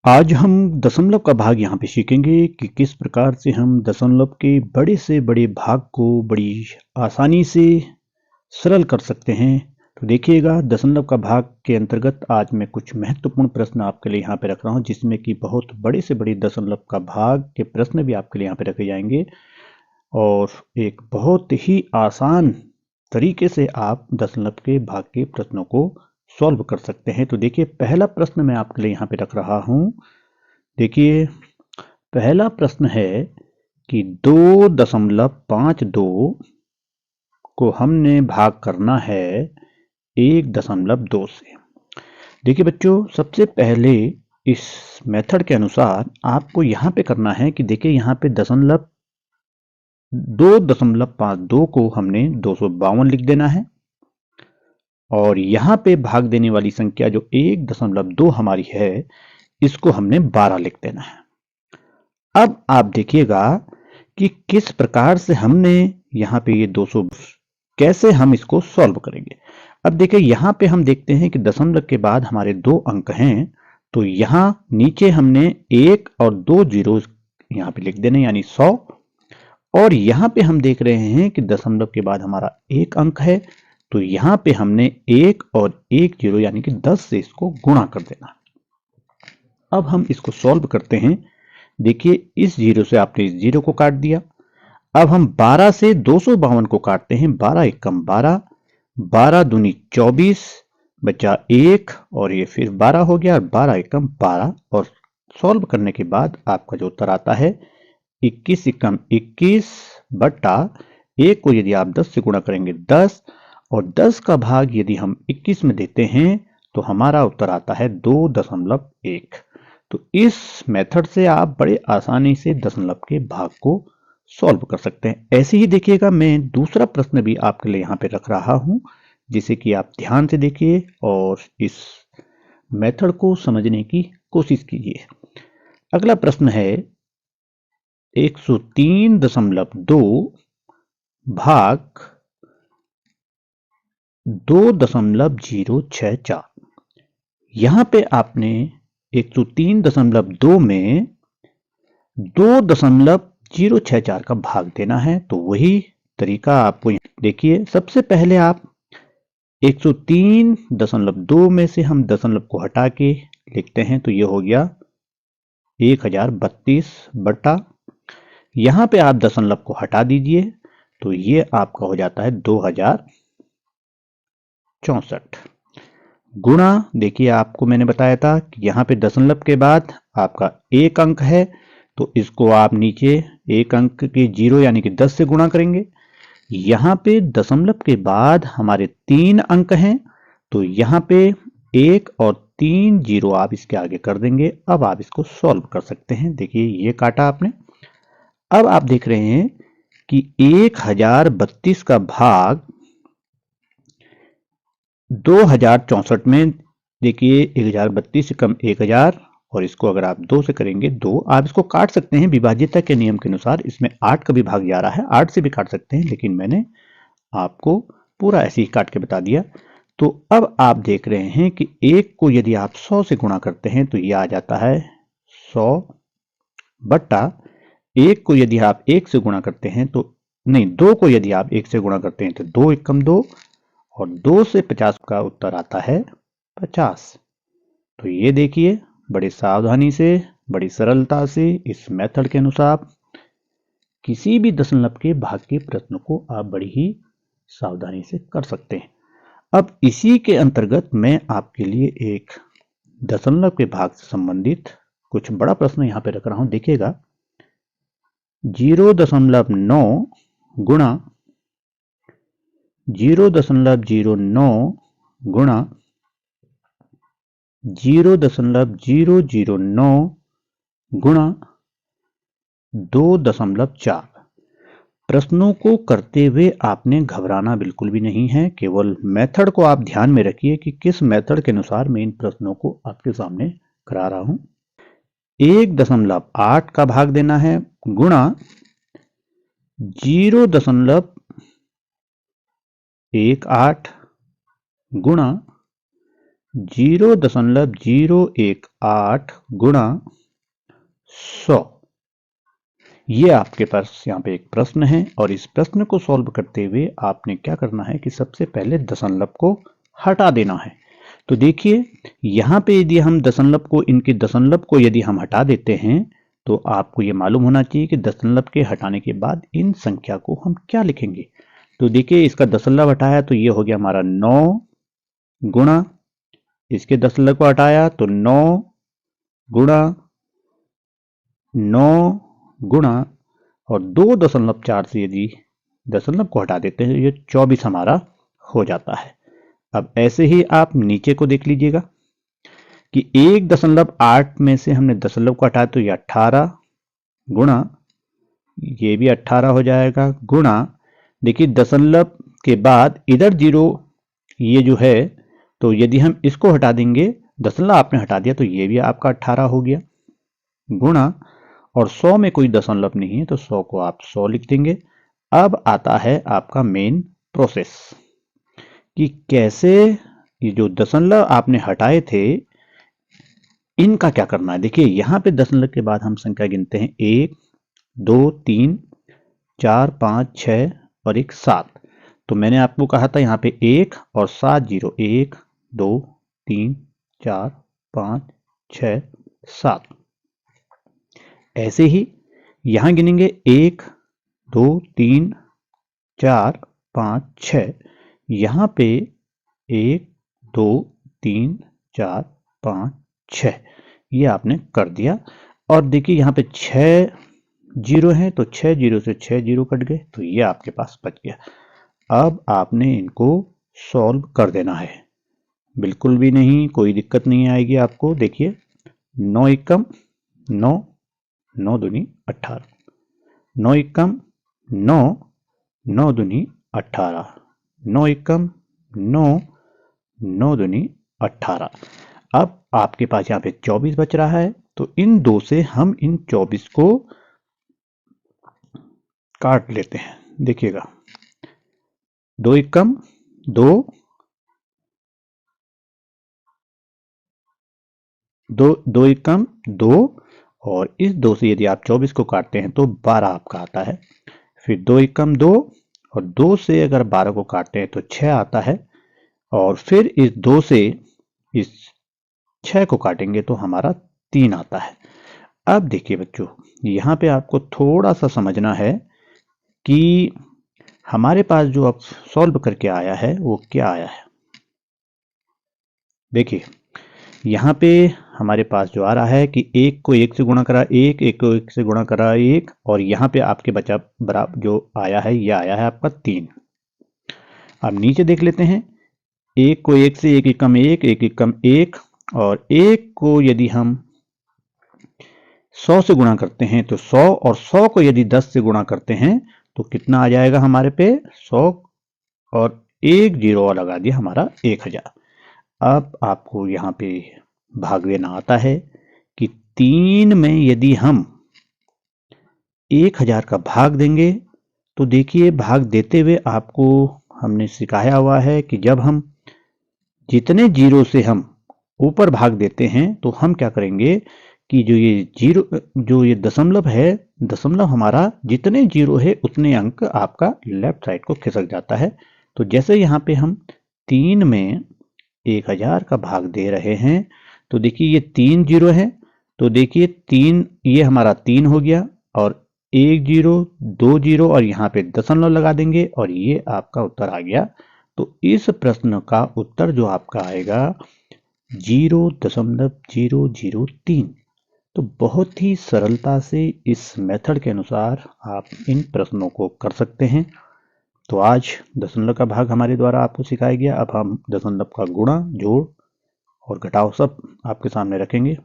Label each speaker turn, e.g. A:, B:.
A: आज हम दशमलव का भाग यहाँ पे सीखेंगे कि किस प्रकार से हम दशमलव के बड़े से बड़े भाग को बड़ी आसानी से सरल कर सकते हैं। तो देखिएगा, दशमलव का भाग के अंतर्गत आज मैं कुछ महत्वपूर्ण प्रश्न आपके लिए यहाँ पे रख रहा हूँ, जिसमें कि बहुत बड़े से बड़े दशमलव का भाग के प्रश्न भी आपके लिए यहाँ पे रखे जाएंगे और एक बहुत ही आसान तरीके से आप दशमलव के भाग के प्रश्नों को सॉल्व कर सकते हैं। तो देखिए, पहला प्रश्न मैं आपके लिए यहाँ पे रख रहा हूँ। देखिए, पहला प्रश्न है कि 2.52 को हमने भाग करना है 1.2 से। देखिए बच्चों, सबसे पहले इस मेथड के अनुसार आपको यहाँ पे करना है कि देखिए, यहाँ पे दशमलव 2.52 को हमने 252 लिख देना है और यहाँ पे भाग देने वाली संख्या जो 1.2 हमारी है, इसको हमने 12 लिख देना है। अब आप देखिएगा कि किस प्रकार से हमने यहाँ पे ये 200 कैसे हम इसको सॉल्व करेंगे। अब देखिए, यहाँ पे हम देखते हैं कि दशमलव के बाद हमारे 2 अंक हैं, तो यहाँ नीचे हमने 1 और 2 जीरो यहाँ पे लिख देने, यानी 100। और यहाँ पे हम देख रहे हैं कि दशमलव के बाद हमारा 1 अंक है, तो यहाँ पे हमने 1 और 1 जीरो यानी कि 10 से इसको गुणा कर देना। अब हम इसको सॉल्व करते हैं। देखिए, इस जीरो से आपने इस जीरो को काट दिया। अब हम 12 से 252 को काटते हैं। 12 एकम 12, 12 दूनी 24, बचा 1 और ये फिर 12 हो गया, और 12 एकम 12। और सॉल्व करने के बाद आपका जो उत्तर आता है 21 एकम 21 बटा 1 को यदि आप 10 से गुणा करेंगे 10, और 10 का भाग यदि हम 21 में देते हैं तो हमारा उत्तर आता है 2.1। तो इस मेथड से आप बड़े आसानी से दशमलव के भाग को सॉल्व कर सकते हैं। ऐसे ही देखिएगा, मैं दूसरा प्रश्न भी आपके लिए यहाँ पे रख रहा हूँ, जिसे कि आप ध्यान से देखिए और इस मेथड को समझने की कोशिश कीजिए। अगला प्रश्न है 103.2 भाग 2.064। यहाँ पे आपने 103.2 में 2.064 का भाग देना है। तो वही तरीका आपको देखिए, सबसे पहले आप 103.2 में से हम दशमलव को हटा के लिखते हैं, तो ये हो गया 1032 बटा, यहां पे आप दशमलव को हटा दीजिए, तो ये आपका हो जाता है 2064 गुणा। देखिए, आपको मैंने बताया था कि यहाँ पे दशमलव के बाद आपका 1 अंक है, तो इसको आप नीचे 1 अंक के जीरो यानी कि 10 से गुणा करेंगे। यहाँ पे दशमलव के बाद हमारे 3 अंक हैं, तो यहाँ पे 1 और 3 जीरो आप इसके आगे कर देंगे। अब आप इसको सॉल्व कर सकते हैं। देखिए, ये काटा आपने। अब आप देख रहे हैं कि 1032 का भाग 2064 में, देखिए 1032 से कम 1000, और इसको अगर आप 2 से करेंगे 2, आप इसको काट सकते हैं विभाज्यता के नियम के अनुसार। इसमें 8 का भी भाग जा रहा है, 8 से भी काट सकते हैं, लेकिन मैंने आपको पूरा ऐसे ही काट के बता दिया। तो अब आप देख रहे हैं कि 1 को यदि आप 100 से गुणा करते हैं तो यह आ जाता है 100 बटा, 1 को यदि आप 1 से गुणा करते हैं तो नहीं, 2 को यदि आप 1 से गुणा करते हैं तो 2 एकम 2, और 2 से 50 का उत्तर आता है 50। तो ये देखिए, बड़ी सावधानी से, बड़ी सरलता से इस मेथड के अनुसार किसी भी दशमलव के भाग के प्रश्न को आप बड़ी ही सावधानी से कर सकते हैं। अब इसी के अंतर्गत मैं आपके लिए एक दशमलव के भाग से संबंधित कुछ बड़ा प्रश्न यहाँ पे रख रहा हूं। देखिएगा, 0.9 गुणा 0.09 गुणा 0.009 गुणा 2.4। प्रश्नों को करते हुए आपने घबराना बिल्कुल भी नहीं है। केवल मेथड को आप ध्यान में रखिए कि किस मेथड के अनुसार मैं इन प्रश्नों को आपके सामने करा रहा हूं। 1.8 का भाग देना है गुणा 0.18 गुणा 0.018 गुणा 100। ये आपके पास यहाँ पे एक प्रश्न है और इस प्रश्न को सॉल्व करते हुए आपने क्या करना है कि सबसे पहले दशमलव को हटा देना है। तो देखिए यहाँ पे यदि हम दशमलव को, इनके दशमलव को यदि हम हटा देते हैं तो आपको ये मालूम होना चाहिए कि दशमलव के हटाने के बाद इन संख्या को हम क्या लिखेंगे। तो देखिए इसका दशमलव हटाया तो ये हो गया हमारा 9 गुणा, इसके दशमलव को हटाया तो 9 गुणा 9 गुणा और 2.4 से यदि दशमलव को हटा देते हैं ये 24 हमारा हो जाता है। अब ऐसे ही आप नीचे को देख लीजिएगा कि 1.8 में से हमने दशमलव को हटाया तो ये 18 गुणा, ये भी 18 हो जाएगा, गुणा देखिए दशमलव के बाद इधर 0 ये जो है, तो यदि हम इसको हटा देंगे, दशमलव आपने हटा दिया तो ये भी आपका 18 हो गया, गुणा और 100 में कोई दशमलव नहीं है तो 100 को आप 100 लिख देंगे। अब आता है आपका मेन प्रोसेस कि कैसे ये जो दशमलव आपने हटाए थे इनका क्या करना है। देखिए यहां पे दशमलव के बाद हम संख्या गिनते हैं 1 2 3 4 5 6 और 1 7। तो मैंने आपको कहा था यहाँ पे 1 और 7 0, 1 2 3 4 5 6 7। ऐसे ही यहां गिनेंगे 1 2 3 4 5 6, यहां पे 1 2 3 4 5 6 ये आपने कर दिया। और देखिए यहाँ पे 6 जीरो हैं तो 6 जीरो से 6 जीरो कट गए तो ये आपके पास बच गया। अब आपने इनको सॉल्व कर देना है, बिल्कुल भी नहीं, कोई दिक्कत नहीं आएगी आपको। देखिए 9 एकम 9, 9 दूनी 18, 9 एकम 9, 9 दूनी 18, 9 एकम 9, 9 दूनी 18। अब आपके पास यहाँ पे 24 बच रहा है तो इन दो से हम इन 24 को काट लेते हैं। देखिएगा 2 एकम 2, 2 एकम 2 और इस 2 से यदि आप 24 को काटते हैं तो 12 आपका आता है। फिर 2 एकम 2 और 2 से अगर 12 को काटते हैं तो 6 आता है और फिर इस 2 से इस 6 को काटेंगे तो हमारा 3 आता है। अब देखिए बच्चों यहाँ पे आपको थोड़ा सा समझना है कि हमारे पास जो अब सॉल्व करके आया है वो क्या आया है। देखिए यहाँ पे हमारे पास जो आ रहा है कि 1 को 1 से गुणा करा 1, 1 को 1 से गुणा करा 1 और यहाँ पे आपके बचा बराबर जो आया है ये आया है आपका 3। अब नीचे देख लेते हैं 1 को 1 से 1 एकम 1, 1 एकम 1 और 1 को यदि हम 100 से गुणा करते हैं तो 100 और 100 को यदि 10 से गुणा करते हैं तो कितना आ जाएगा हमारे पे 100 और 1 जीरो लगा दिया हमारा 1000। अब आपको यहाँ पे भाग देना आता है कि 3 में यदि हम 1000 का भाग देंगे तो देखिए भाग देते हुए आपको हमने सिखाया हुआ है कि जब हम जितने जीरो से हम ऊपर भाग देते हैं तो हम क्या करेंगे कि जो ये जीरो, जो ये दशमलव है, दशमलव हमारा जितने जीरो है उतने अंक आपका लेफ्ट साइड को खिसक जाता है। तो जैसे यहाँ पे हम 3 में 1000 का भाग दे रहे हैं तो देखिए ये 3 जीरो है तो देखिए 3 ये हमारा 3 हो गया और 1 जीरो 2 जीरो और यहाँ पे दशमलव लगा देंगे और ये आपका उत्तर आ गया। तो इस प्रश्न का उत्तर जो आपका आएगा 0.003। तो बहुत ही सरलता से इस मेथड के अनुसार आप इन प्रश्नों को कर सकते हैं। तो आज दशमलव का भाग हमारे द्वारा आपको सिखाया गया। अब हम दशमलव का गुणा, जोड़ और घटाव सब आपके सामने रखेंगे।